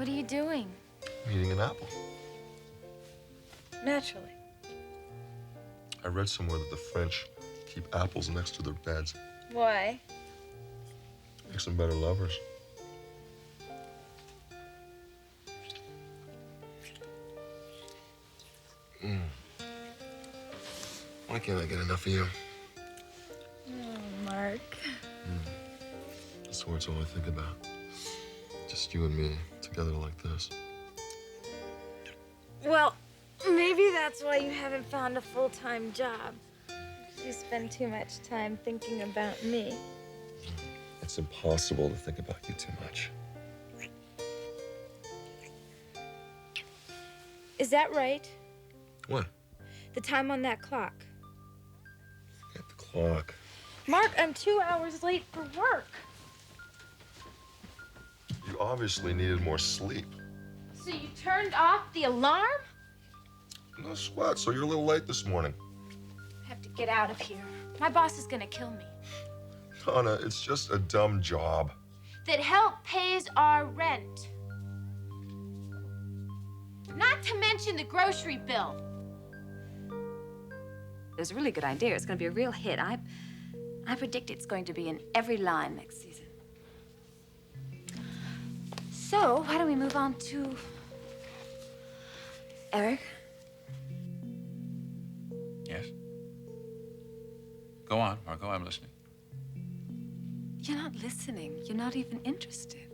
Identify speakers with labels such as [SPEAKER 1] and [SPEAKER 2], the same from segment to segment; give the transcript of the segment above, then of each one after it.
[SPEAKER 1] What are you doing?
[SPEAKER 2] I'm eating an apple.
[SPEAKER 1] Naturally.
[SPEAKER 2] I read somewhere that the French keep apples next to their beds.
[SPEAKER 1] Why?
[SPEAKER 2] Makes them better lovers. Why can't I get enough of you?
[SPEAKER 1] Oh, Mark.
[SPEAKER 2] I swear it's all I think about. Just you and me, together like this.
[SPEAKER 1] Well, maybe that's why you haven't found a full-time job. You spend too much time thinking about me.
[SPEAKER 2] It's impossible to think about you too much.
[SPEAKER 1] Is that right?
[SPEAKER 2] What?
[SPEAKER 1] The time on that clock.
[SPEAKER 2] Forget the clock.
[SPEAKER 1] Mark, I'm 2 hours late for work.
[SPEAKER 2] You obviously needed more sleep.
[SPEAKER 1] So you turned off the alarm?
[SPEAKER 2] No sweat, so you're a little late this morning.
[SPEAKER 1] I have to get out of here. My boss is gonna kill me.
[SPEAKER 2] Donna, it's just a dumb job.
[SPEAKER 1] That help pays our rent. Not to mention the grocery bill.
[SPEAKER 3] It was a really good idea. It's going to be a real hit. I predict it's going to be in every line next season. So, why don't we move on to Eric?
[SPEAKER 4] Yes? Go on, Margo, I'm listening.
[SPEAKER 3] You're not listening. You're not even interested.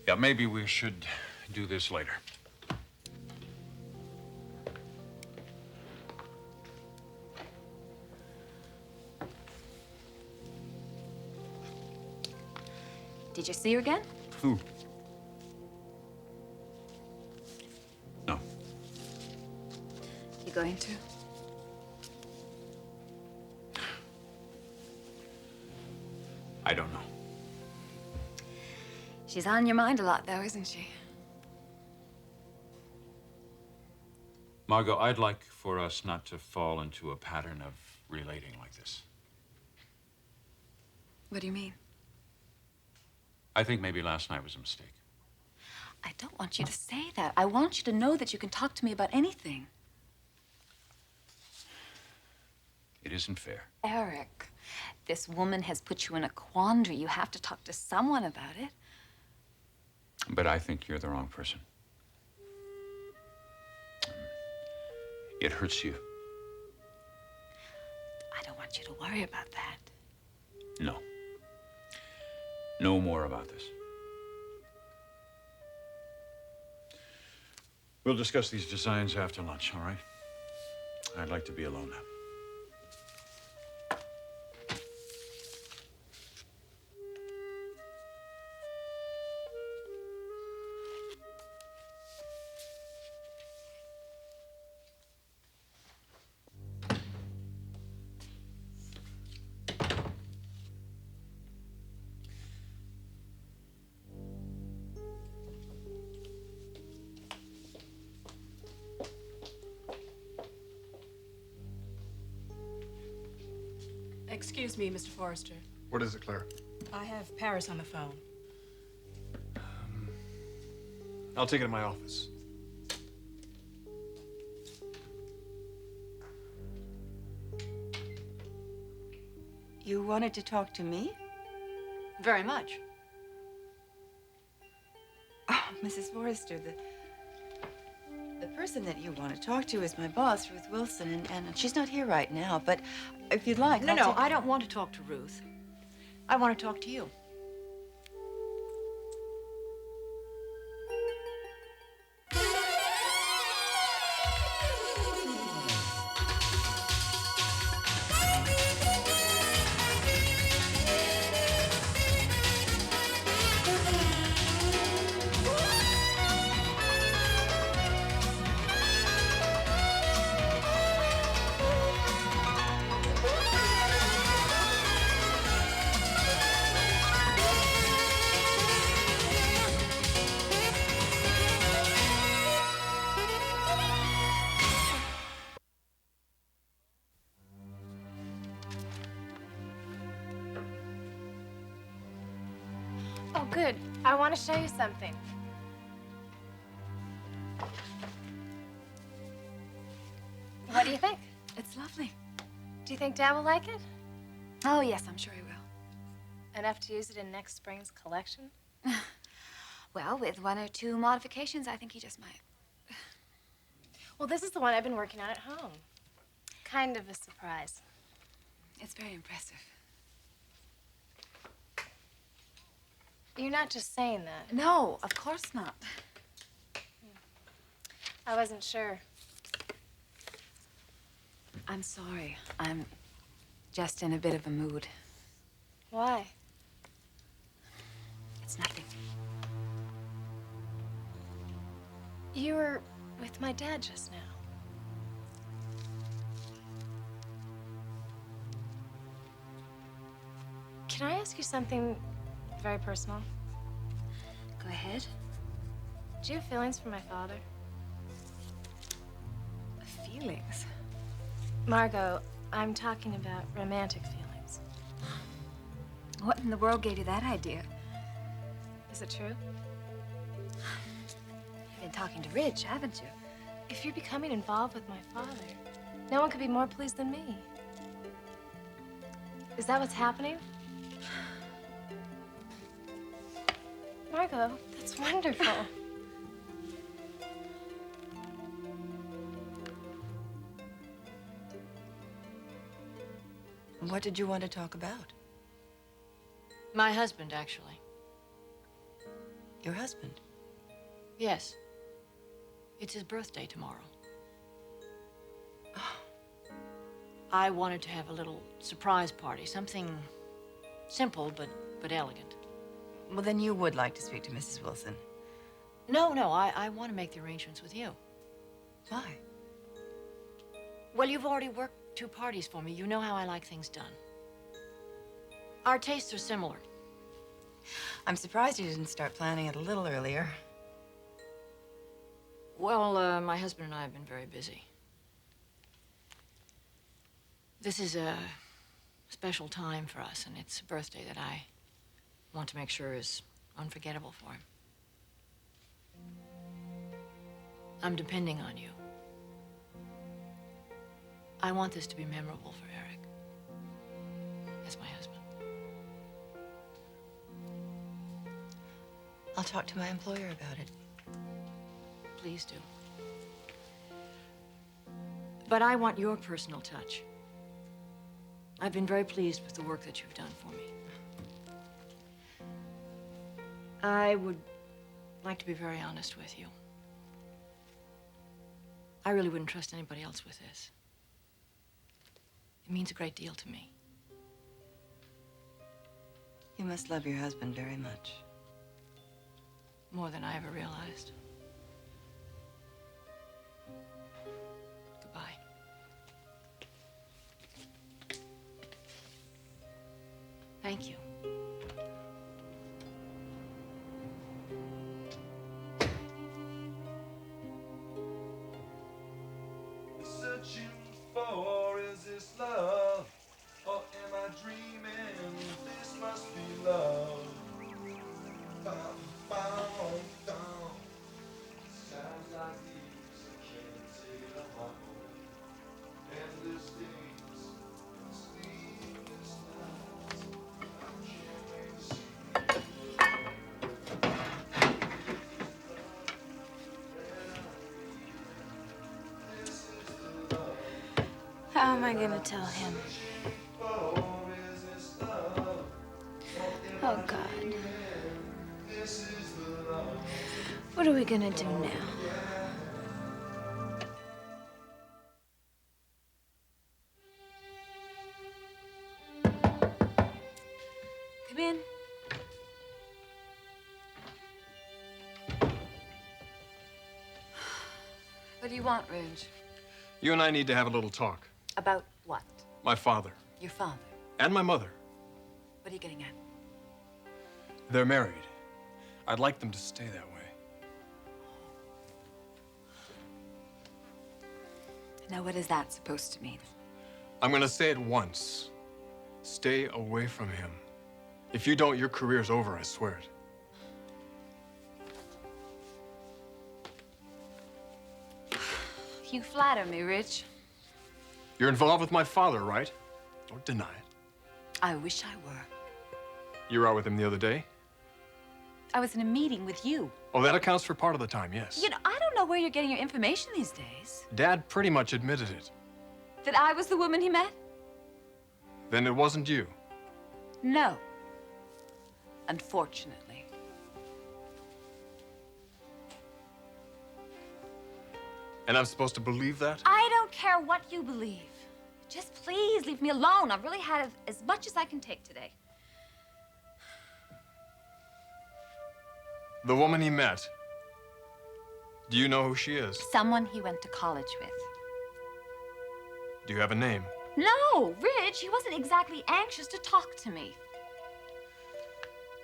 [SPEAKER 4] Yeah, maybe we should do this later.
[SPEAKER 3] Did you see her again?
[SPEAKER 4] Who? No.
[SPEAKER 3] You going to?
[SPEAKER 4] I don't know.
[SPEAKER 3] She's on your mind a lot, though, isn't she?
[SPEAKER 4] Margo, I'd like for us not to fall into a pattern of relating like this.
[SPEAKER 3] What do you mean?
[SPEAKER 4] I think maybe last night was a mistake.
[SPEAKER 3] I don't want you to say that. I want you to know that you can talk to me about anything.
[SPEAKER 4] It isn't fair.
[SPEAKER 3] Eric, this woman has put you in a quandary. You have to talk to someone about it.
[SPEAKER 4] But I think you're the wrong person. It hurts you.
[SPEAKER 3] I don't want you to worry about that.
[SPEAKER 4] No. No more about this. We'll discuss these designs after lunch, all right? I'd like to be alone now.
[SPEAKER 5] Excuse me, Mr. Forrester.
[SPEAKER 6] What is it, Claire?
[SPEAKER 5] I have Paris on the phone.
[SPEAKER 6] I'll take it to my office.
[SPEAKER 7] You wanted to talk to me?
[SPEAKER 5] Very much.
[SPEAKER 7] Oh, Mrs. Forrester, the person that you want to talk to is my boss, Ruth Wilson, and she's not here right now, but if you'd like,
[SPEAKER 5] No, I don't want to talk to Ruth. I want to talk to you.
[SPEAKER 1] Oh, good. I want to show you something.
[SPEAKER 3] do you think?
[SPEAKER 7] It's lovely.
[SPEAKER 1] Do you think Dad will like it?
[SPEAKER 3] Oh, yes, I'm sure he will.
[SPEAKER 1] Enough to use it in next spring's collection?
[SPEAKER 3] Well, with 1 or 2 modifications, I think he just might.
[SPEAKER 1] Well, this is the one I've been working on at home. Kind of a surprise.
[SPEAKER 3] It's very impressive.
[SPEAKER 1] You're not just saying that.
[SPEAKER 3] No, of course not.
[SPEAKER 1] I wasn't sure.
[SPEAKER 3] I'm sorry. I'm just in a bit of a mood.
[SPEAKER 1] Why?
[SPEAKER 3] It's nothing.
[SPEAKER 1] You were with my dad just now. Can I ask you something very personal?
[SPEAKER 3] Go ahead.
[SPEAKER 1] Do you have feelings for my father?
[SPEAKER 3] Feelings?
[SPEAKER 1] Margo, I'm talking about romantic feelings.
[SPEAKER 3] What in the world gave you that idea?
[SPEAKER 1] Is it true?
[SPEAKER 3] You've been talking to Ridge, haven't you?
[SPEAKER 1] If you're becoming involved with my father, no one could be more pleased than me. Is that what's happening? Margo, that's wonderful.
[SPEAKER 7] What did you want to talk about?
[SPEAKER 5] My husband, actually.
[SPEAKER 7] Your husband?
[SPEAKER 5] Yes. It's his birthday tomorrow. I wanted to have a little surprise party, something simple but elegant.
[SPEAKER 7] Well, then you would like to speak to Mrs. Wilson.
[SPEAKER 5] No, I want to make the arrangements with you.
[SPEAKER 7] Why?
[SPEAKER 5] Well, you've already worked 2 parties for me. You know how I like things done. Our tastes are similar.
[SPEAKER 7] I'm surprised you didn't start planning it a little earlier.
[SPEAKER 5] Well, my husband and I have been very busy. This is a special time for us, and it's a birthday that I want to make sure is unforgettable for him. I'm depending on you. I want this to be memorable for Eric, as my husband.
[SPEAKER 7] I'll talk to my employer about it.
[SPEAKER 5] Please do. But I want your personal touch. I've been very pleased with the work that you've done for me. I would like to be very honest with you. I really wouldn't trust anybody else with this. It means a great deal to me.
[SPEAKER 7] You must love your husband very much.
[SPEAKER 5] More than I ever realized. Goodbye. Thank you.
[SPEAKER 8] Searching for, is this love? Or am I dreaming? This must be love. Bow, bow, down. Sounds like these, I can't say them all. Endless days, sleepless nights. I can't wait to see
[SPEAKER 1] How am I gonna tell him? Oh, God. What are we gonna do now?
[SPEAKER 3] Come in. What do you want, Ridge?
[SPEAKER 6] You and I need to have a little talk.
[SPEAKER 3] About what?
[SPEAKER 6] My father
[SPEAKER 3] Your father.
[SPEAKER 6] and my mother.
[SPEAKER 3] What are you getting at?
[SPEAKER 6] They're married. I'd like them to stay that way.
[SPEAKER 3] Now, what is that supposed to mean?
[SPEAKER 6] I'm gonna say it once. Stay away from him. If you don't, your career's over, I swear it.
[SPEAKER 3] You flatter me, Ridge.
[SPEAKER 6] You're involved with my father, right? Don't deny it.
[SPEAKER 3] I wish I were.
[SPEAKER 6] You were out with him the other day?
[SPEAKER 3] I was in a meeting with you.
[SPEAKER 6] Oh, that accounts for part of the time, yes.
[SPEAKER 3] You know, I don't know where you're getting your information these days.
[SPEAKER 6] Dad pretty much admitted it.
[SPEAKER 3] That I was the woman he met?
[SPEAKER 6] Then it wasn't you.
[SPEAKER 3] No. Unfortunately.
[SPEAKER 6] And I'm supposed to believe that?
[SPEAKER 3] I don't care what you believe. Just please leave me alone. I've really had as much as I can take today.
[SPEAKER 6] The woman he met. Do you know who she is?
[SPEAKER 3] Someone he went to college with.
[SPEAKER 6] Do you have a name?
[SPEAKER 3] No, Rich, he wasn't exactly anxious to talk to me.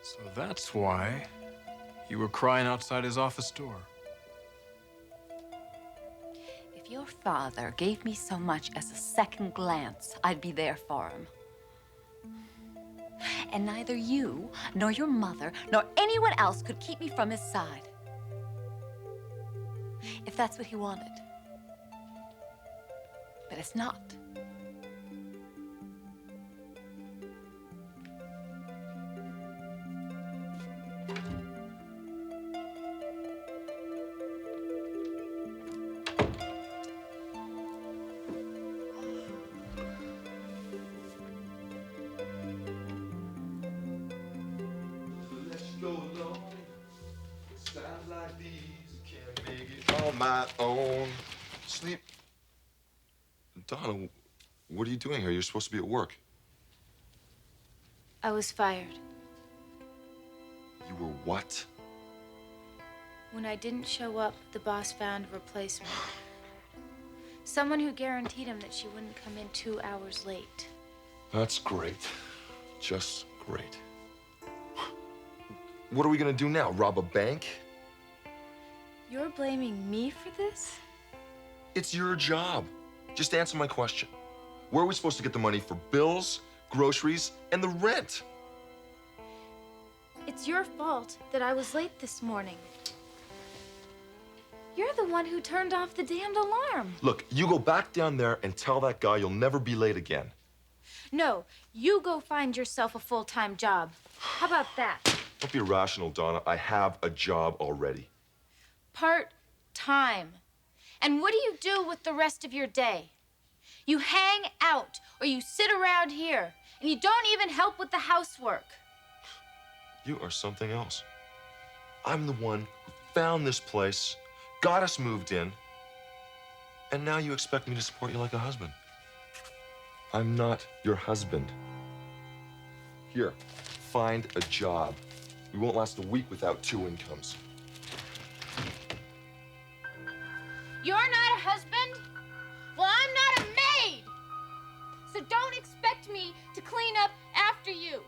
[SPEAKER 6] So that's why you were crying outside his office door.
[SPEAKER 3] If your father gave me so much as a second glance, I'd be there for him. And neither you, nor your mother, nor anyone else could keep me from his side. If that's what he wanted. But it's not.
[SPEAKER 8] Let's go alone. Sounds like these can't make it on my own.
[SPEAKER 2] Sleep. Donna, what are you doing here? You're supposed to be at work.
[SPEAKER 1] I was fired.
[SPEAKER 2] You were what?
[SPEAKER 1] When I didn't show up, the boss found a replacement. Someone who guaranteed him that she wouldn't come in 2 hours late.
[SPEAKER 2] That's great. Just great. What are we gonna do now? Rob a bank?
[SPEAKER 1] You're blaming me for this?
[SPEAKER 2] It's your job. Just answer my question. Where are we supposed to get the money for bills, groceries, and the rent?
[SPEAKER 1] It's your fault that I was late this morning. You're the one who turned off the damned alarm.
[SPEAKER 2] Look, you go back down there and tell that guy you'll never be late again.
[SPEAKER 1] No, you go find yourself a full-time job. How about that?
[SPEAKER 2] Don't be irrational, Donna. I have a job already.
[SPEAKER 1] Part-time. And what do you do with the rest of your day? You hang out or you sit around here and you don't even help with the housework.
[SPEAKER 2] You are something else. I'm the one who found this place, got us moved in, and now you expect me to support you like a husband. I'm not your husband. Here, find a job. We won't last a week without 2 incomes.
[SPEAKER 1] You're not a husband? Well, I'm not a maid. So don't expect me to clean up after you.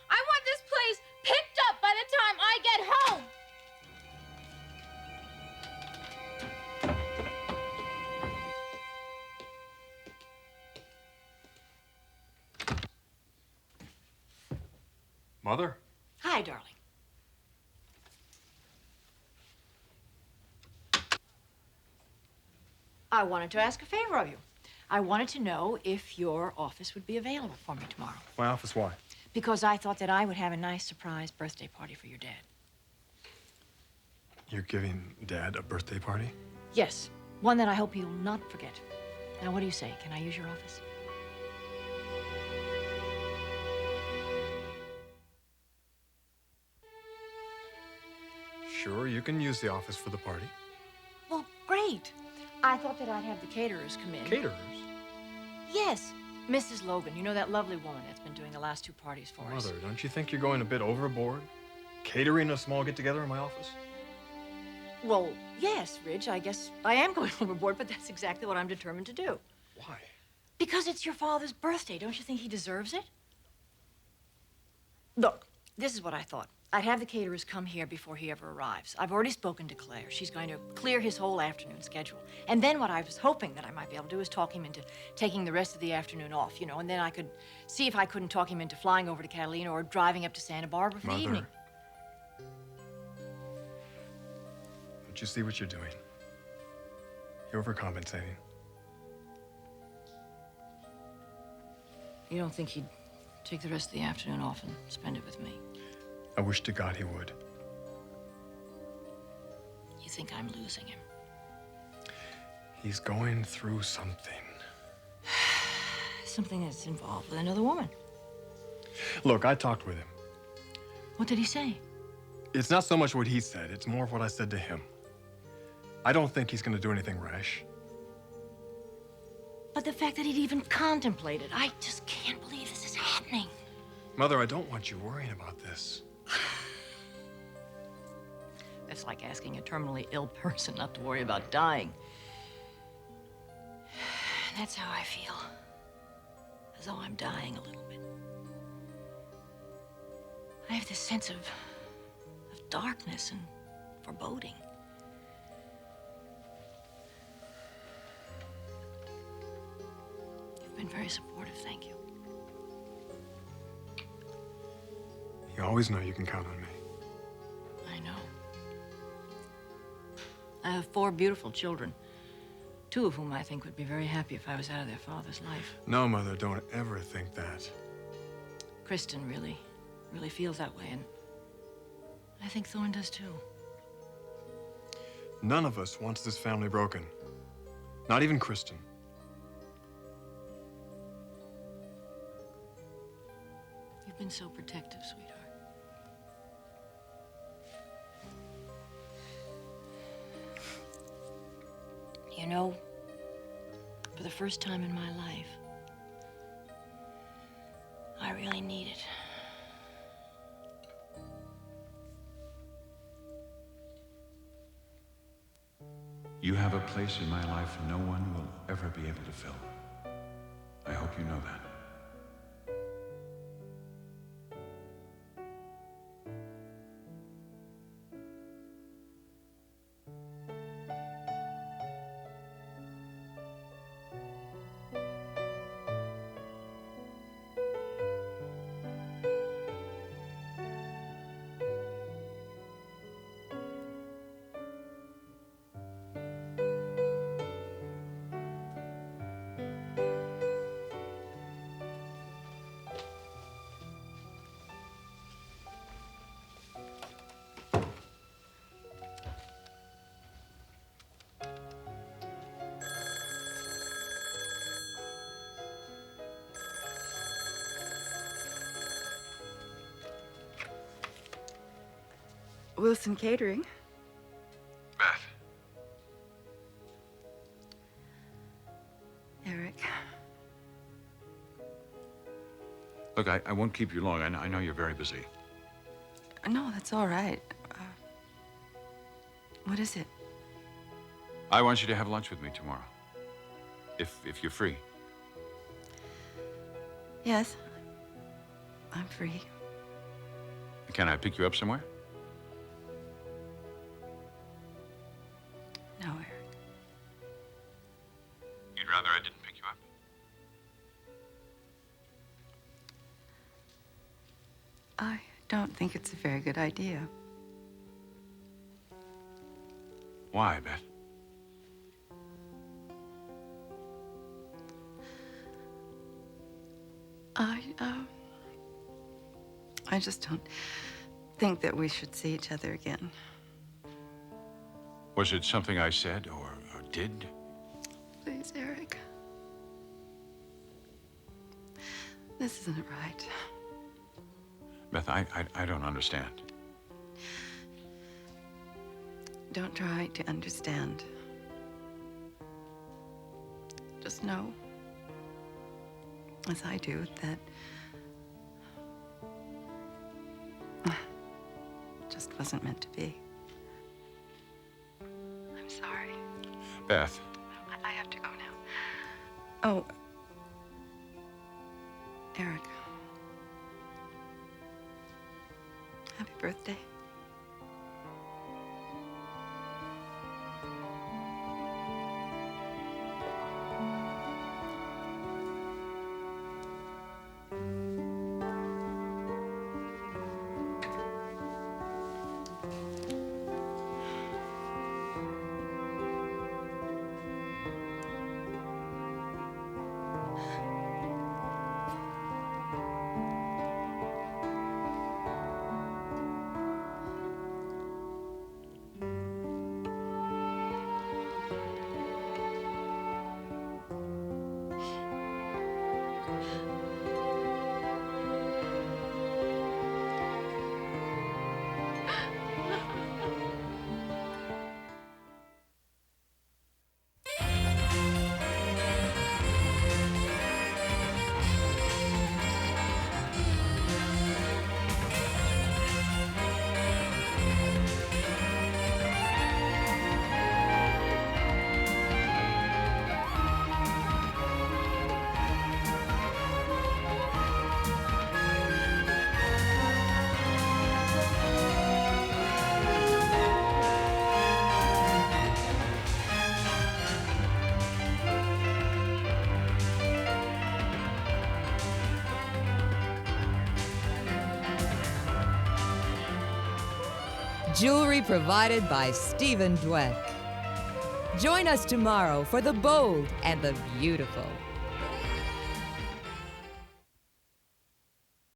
[SPEAKER 1] I want this place picked up by the time I get home.
[SPEAKER 6] Mother?
[SPEAKER 5] Hi, darling. I wanted to ask a favor of you. I wanted to know if your office would be available for me tomorrow.
[SPEAKER 6] My office, why?
[SPEAKER 5] Because I thought that I would have a nice surprise birthday party for your dad.
[SPEAKER 6] You're giving Dad a birthday party?
[SPEAKER 5] Yes, one that I hope he'll not forget. Now, what do you say? Can I use your office?
[SPEAKER 6] Sure, you can use the office for the party.
[SPEAKER 5] Well, great. I thought that I'd have the caterers come in.
[SPEAKER 6] Caterers?
[SPEAKER 5] Yes. Mrs. Logan, you know that lovely woman that's been doing the last 2 parties for us.
[SPEAKER 6] Mother, don't you think you're going a bit overboard? Catering a small get-together in my office?
[SPEAKER 5] Well, yes, Ridge, I guess I am going overboard, but that's exactly what I'm determined to do.
[SPEAKER 6] Why?
[SPEAKER 5] Because it's your father's birthday. Don't you think he deserves it? Look, this is what I thought. I'd have the caterers come here before he ever arrives. I've already spoken to Claire. She's going to clear his whole afternoon schedule. And then what I was hoping that I might be able to do is talk him into taking the rest of the afternoon off, you know, and then I could see if I couldn't talk him into flying over to Catalina or driving up to Santa Barbara for the evening.
[SPEAKER 6] Don't you see what you're doing? You're overcompensating.
[SPEAKER 5] You don't think he'd take the rest of the afternoon off and spend it with me?
[SPEAKER 6] I wish to God he would.
[SPEAKER 5] You think I'm losing him?
[SPEAKER 6] He's going through something.
[SPEAKER 5] Something that's involved with another woman.
[SPEAKER 6] Look, I talked with him.
[SPEAKER 5] What did he say?
[SPEAKER 6] It's not so much what he said, it's more of what I said to him. I don't think he's going to do anything rash.
[SPEAKER 5] But the fact that he'd even contemplated, I just can't believe this is happening.
[SPEAKER 6] Mother, I don't want you worrying about this.
[SPEAKER 5] That's like asking a terminally ill person not to worry about dying. That's how I feel. As though I'm dying a little bit. I have this sense of darkness and foreboding. You've been very supportive, thank you.
[SPEAKER 6] You always know you can count on me.
[SPEAKER 5] I know. I have 4 beautiful children, 2 of whom I think would be very happy if I was out of their father's life.
[SPEAKER 6] No, Mother, don't ever think that.
[SPEAKER 5] Kristen really feels that way, and I think Thorne does too.
[SPEAKER 6] None of us wants this family broken. Not even Kristen.
[SPEAKER 5] You've been so protective, sweetheart. You know, for the first time in my life, I really need it.
[SPEAKER 4] You have a place in my life no one will ever be able to fill. I hope you know that.
[SPEAKER 7] Wilson Catering.
[SPEAKER 6] Beth.
[SPEAKER 7] Eric.
[SPEAKER 4] Look, I won't keep you long. I know you're very busy.
[SPEAKER 7] No, that's all right. What is it?
[SPEAKER 4] I want you to have lunch with me tomorrow. If you're free.
[SPEAKER 7] Yes. I'm free.
[SPEAKER 4] Can I pick you up somewhere?
[SPEAKER 7] No, Eric.
[SPEAKER 4] You'd rather I didn't pick you up?
[SPEAKER 7] I don't think it's a very good idea.
[SPEAKER 4] Why, Beth?
[SPEAKER 7] I just don't think that we should see each other again.
[SPEAKER 4] Was it something I said or did?
[SPEAKER 7] Please, Eric. This isn't right.
[SPEAKER 4] Beth, I don't understand.
[SPEAKER 7] Don't try to understand. Just know, as I do, that it just wasn't meant to be. I'm sorry.
[SPEAKER 4] Beth.
[SPEAKER 7] I have to go now. Oh, Eric. Happy birthday.
[SPEAKER 9] Jewelry provided by Stephen Dweck. Join us tomorrow for the bold and the beautiful.